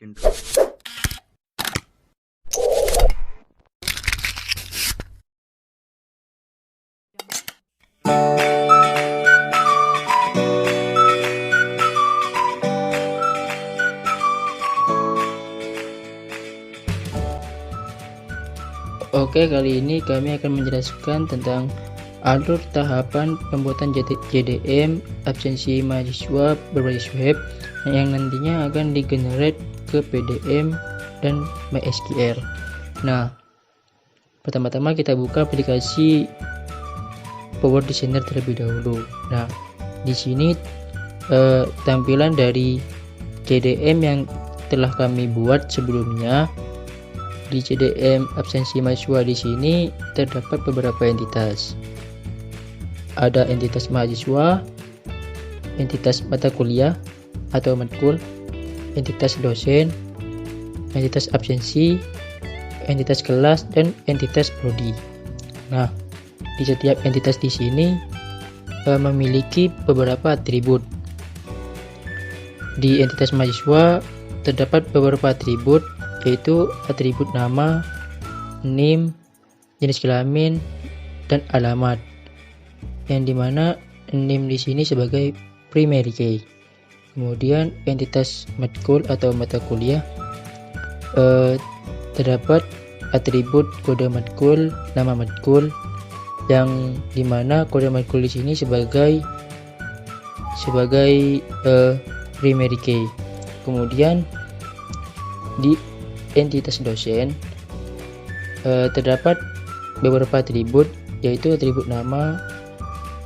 intro. Oke, kali ini kami akan menjelaskan tentang alur tahapan pembuatan JDM absensi mahasiswa berbasis web yang nantinya akan digenerate ke PDM dan MySQL. Nah, pertama-tama kita buka aplikasi Power Designer terlebih dahulu. Nah, di sini tampilan dari JDM yang telah kami buat sebelumnya. Di JDM absensi mahasiswa di sini terdapat beberapa entitas. Ada entitas mahasiswa, entitas mata kuliah atau matkul, entitas dosen, entitas absensi, entitas kelas, dan entitas prodi. Nah, di setiap entitas di sini memiliki beberapa atribut. Di entitas mahasiswa terdapat beberapa atribut, yaitu atribut nama, NIM, jenis kelamin, dan alamat. Yang dimana NIM di sini sebagai primary key. Kemudian entitas matkul atau mata kuliah terdapat atribut kode matkul, nama matkul, yang dimana kode matkul di sini sebagai primary key. Kemudian di entitas dosen terdapat beberapa atribut, yaitu atribut nama,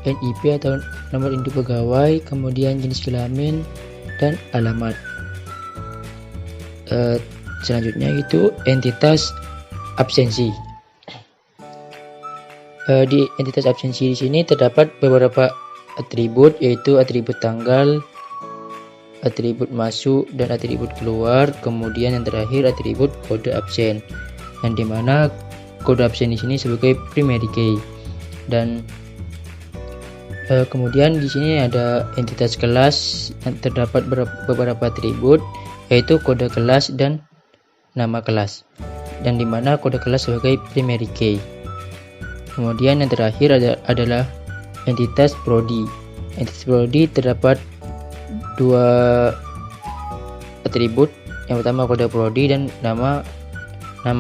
NIP atau nomor induk pegawai, kemudian jenis kelamin, dan alamat. Selanjutnya itu entitas absensi. Di entitas absensi di sini terdapat beberapa atribut, yaitu atribut tanggal, atribut masuk, dan atribut keluar. Kemudian yang terakhir atribut kode absen, yang dimana kode absen di sini sebagai primary key. Dan kemudian di sini ada entitas kelas yang terdapat beberapa atribut, yaitu kode kelas dan nama kelas, dan dimana kode kelas sebagai primary key. Kemudian yang terakhir adalah entitas prodi. Entitas prodi terdapat dua atribut, yang pertama kode prodi dan nama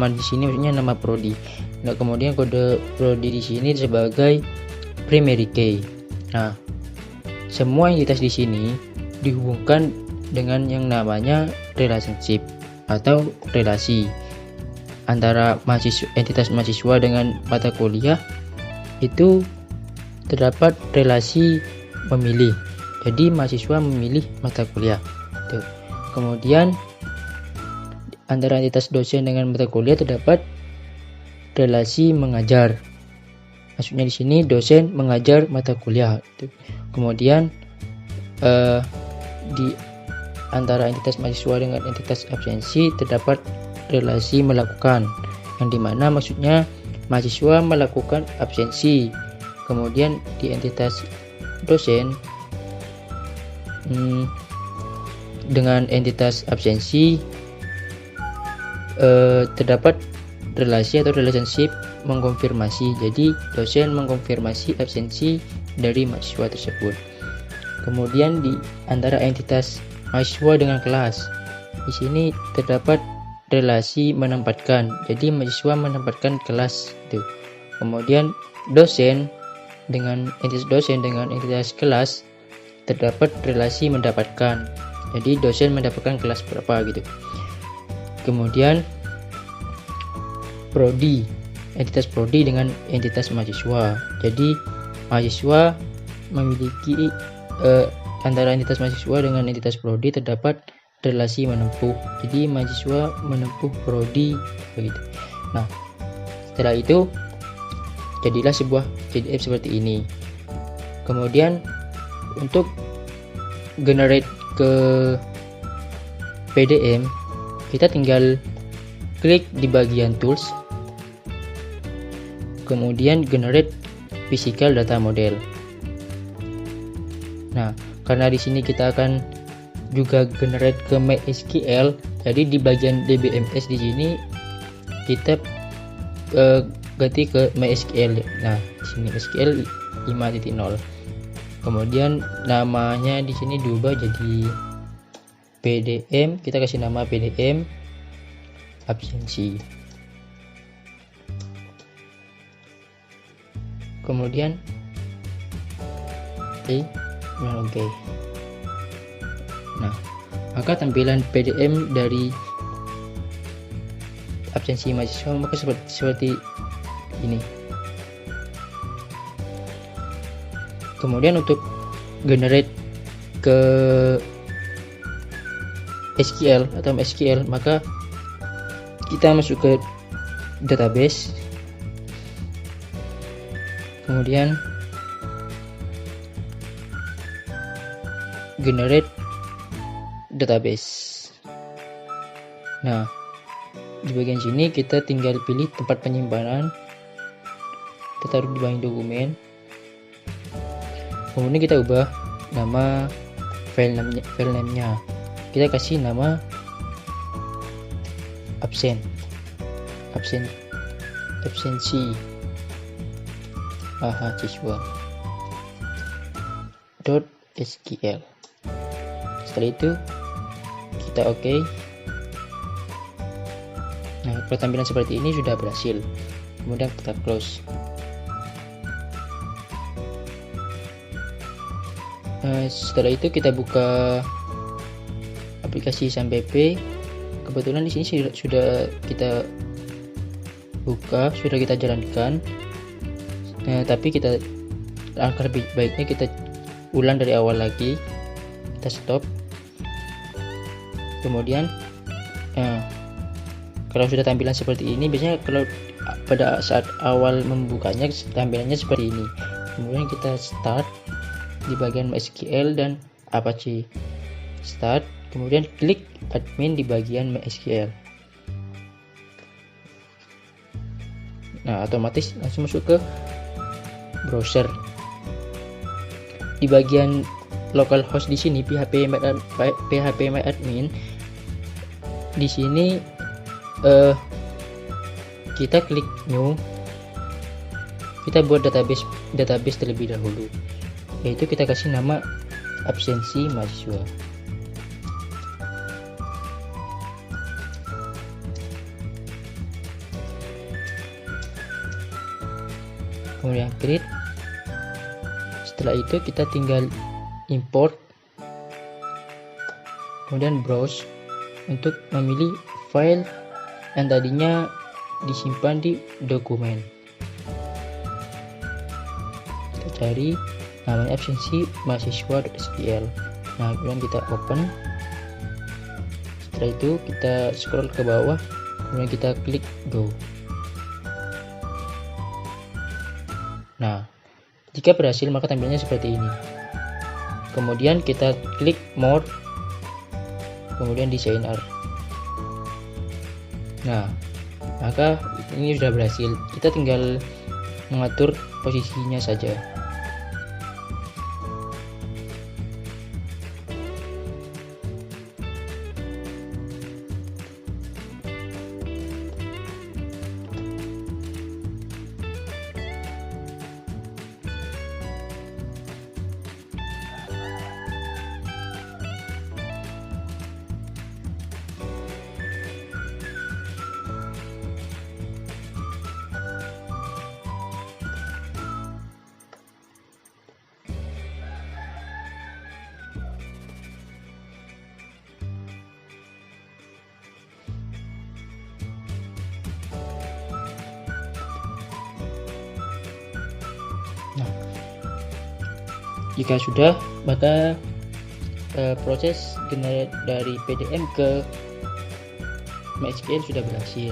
di sini maksudnya nama prodi. Nah, kemudian kode prodi di sini sebagai primary key. Nah, semua entitas di sini dihubungkan dengan yang namanya relationship atau relasi antara entitas mahasiswa dengan mata kuliah. Itu terdapat relasi memilih. Jadi mahasiswa memilih mata kuliah. Tuh. Kemudian antara entitas dosen dengan mata kuliah terdapat relasi mengajar. Maksudnya di sini dosen mengajar mata kuliah. Tuh. Kemudian di antara entitas mahasiswa dengan entitas absensi terdapat relasi melakukan, yang dimana maksudnya mahasiswa melakukan absensi. Kemudian di entitas dosen dengan entitas absensi terdapat relasi atau relationship mengkonfirmasi. Jadi dosen mengkonfirmasi absensi dari mahasiswa tersebut. Kemudian di antara entitas mahasiswa dengan kelas, di sini terdapat relasi menempatkan. Jadi mahasiswa menempatkan kelas itu. Kemudian dosen dengan entitas kelas terdapat relasi mendapatkan. Jadi dosen mendapatkan kelas berapa gitu. Kemudian prodi, entitas prodi dengan entitas mahasiswa. Jadi mahasiswa memiliki antara entitas mahasiswa dengan entitas prodi terdapat relasi menempuh. Jadi mahasiswa menempuh prodi begitu. Nah, setelah itu jadilah sebuah JDM seperti ini. Kemudian untuk generate ke PDM, kita tinggal klik di bagian tools, kemudian generate physical data model. Nah, karena di sini kita akan juga generate ke MySQL, Jadi di bagian DBMS di sini kita ganti ke MySQL. Nah, di sini MySQL 5.0. Kemudian namanya di sini diubah jadi PDM. Kita kasih nama PDM absensi. Kemudian oke. Nah, maka tampilan PDM dari absensi mahasiswa maka seperti ini. Kemudian untuk generate ke SQL atau MySQL, maka kita masuk ke database, kemudian generate database. Nah, di bagian sini kita tinggal pilih tempat penyimpanan, kita taruh di bagian dokumen, kemudian kita ubah nama file name-nya, kita kasih nama absensi mahasiswa .sql. Setelah itu kita oke. Nah, tampilan seperti ini sudah berhasil. Kemudian kita close. Setelah itu kita buka aplikasi SAMPP. Kebetulan di sini sudah kita buka, sudah kita jalankan. Tapi kita akan lebih baiknya kita ulang dari awal lagi. Kita stop. Kemudian kalau sudah tampilan seperti ini, biasanya kalau pada saat awal membukanya tampilannya seperti ini. Kemudian kita start di bagian MySQL dan Apache. Start, kemudian klik admin di bagian MySQL. Nah, otomatis langsung masuk ke browser. Di bagian localhost di sini phpMyAdmin. Di sini kita klik new. Kita buat database terlebih dahulu. Yaitu kita kasih nama absensi mahasiswa. Kemudian create. Setelah itu kita tinggal import, kemudian browse untuk memilih file yang tadinya disimpan di dokumen. Kita cari namanya absensi mahasiswa.sql. Nah, kemudian kita open. Setelah itu kita scroll ke bawah, kemudian kita klik go. Nah, jika berhasil maka tampilannya seperti ini. Kemudian kita klik more, kemudian designer. Nah, maka ini sudah berhasil. Kita tinggal mengatur posisinya saja. Nah, jika sudah, maka proses generate dari PDM ke MySQL sudah berhasil.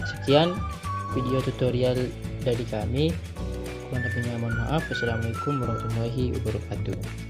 Sekian video tutorial dari kami. Kurang lebihnya mohon maaf. Wassalamualaikum warahmatullahi wabarakatuh.